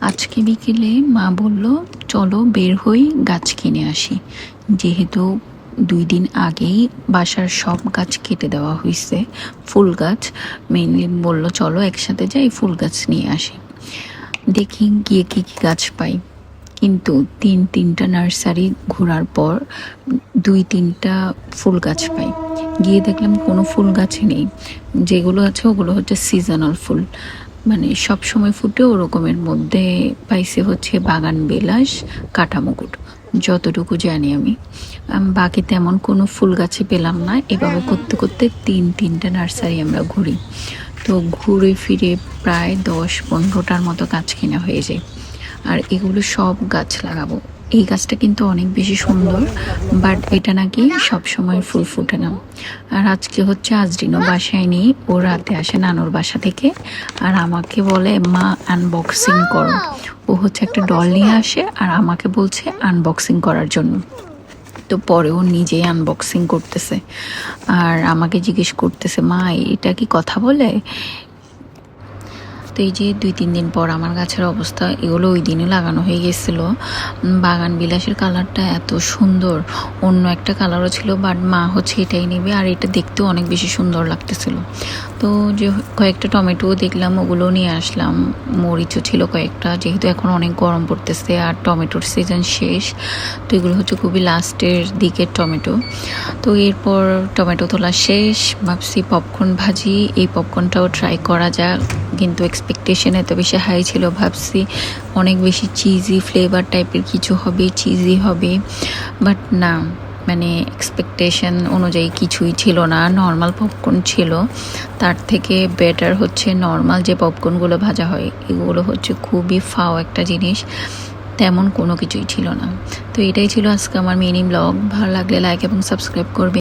আজকে বিকেলে মা বলল চলো বের হই গাছ কিনে আসি। যেহেতু 2 দিন আগেই বাসার সব গাছ কেটে দেওয়া হয়েছে, ফুল গাছ মেইনলি, বলল চলো একসাথে যাই ফুল গাছ নিয়ে আসি। দেখি গিয়ে কী কী গাছ পাই, কিন্তু তিনটা নার্সারি ঘোরার পর 2-3টা ফুল গাছ পাই। গিয়ে দেখলাম কোনো ফুল গাছই নেই, যেগুলো আছে ওগুলো হচ্ছে সিজনাল ফুল, মানে সব সময় ফুটে ওরকমের মধ্যে পাইছে হচ্ছে বাগান বিলাস, কাঠামুকুট, যতটুকু জানি আমি। বাকি তেমন কোনো ফুল গাছই পেলাম না। এভাবে করতে করতে 3টা নার্সারি আমরা ঘুরি। তো ঘুরে ফিরে প্রায় 10-15টার মতো গাছ কেনা হয়ে যায়। আর এগুলো সব গাছ লাগাবো। এই গাছটা কিন্তু অনেক বেশি সুন্দর, বাট এটা নাকি সব সময় ফুল ফুটে না। আর আজকে হচ্ছে আজরিনও বাসায় নেই, ও রাতে আসে নানুর বাসা থেকে, আর আমাকে বলে মা আনবক্সিং করো। ও হচ্ছে একটা ডল নিয়ে আসে আর আমাকে বলছে আনবক্সিং করার জন্য। তো পরে ও নিজেই আনবক্সিং করতেছে আর আমাকে জিজ্ঞেস করতেছে মা এটা কি কথা বলে। তো এই যে 2-3 দিন পর আমার গাছের অবস্থা, এগুলো ওই দিনে লাগানো হয়ে গেছিলো। বাগান বিলাসের কালারটা এত সুন্দর, অন্য একটা কালারও ছিল, বাট মা হচ্ছে এটাই নেবে, আর এটা দেখতেও অনেক বেশি সুন্দর লাগতেছিল। তো যে কয়েকটা টমেটোও দেখলাম, ওগুলো নিয়ে আসলাম। মরিচও ছিল কয়েকটা, যেহেতু এখন অনেক গরম পড়তেছে আর টমেটোর সিজন শেষ, তো এগুলো হচ্ছে খুবই লাস্টের দিকের টমেটো। তো এরপর টমেটো তোলা শেষ, ভাবছি পপকর্ন ভাজি, এই পপকর্নটাও ট্রাই করা যাক, কিন্তু এক্সপেকটেশন এত বেশি হাই ছিল, ভাবছি অনেক বেশি চিজি ফ্লেভার টাইপের কিছু হবে, চিজি হবে, বাট না, মানে এক্সপেকটেশন অনুযায়ী কিছুই ছিল না। নর্মাল পপকর্ন ছিল, তার থেকে বেটার হচ্ছে নর্মাল যে পপকর্নগুলো ভাজা হয়, এগুলো হচ্ছে খুবই ফাও একটা জিনিস, তেমন কোনো কিছুই ছিল না। তো এটাই ছিল আজকে আমার মিনি ব্লগ। ভালো লাগলে লাইক এবং সাবস্ক্রাইব করবে।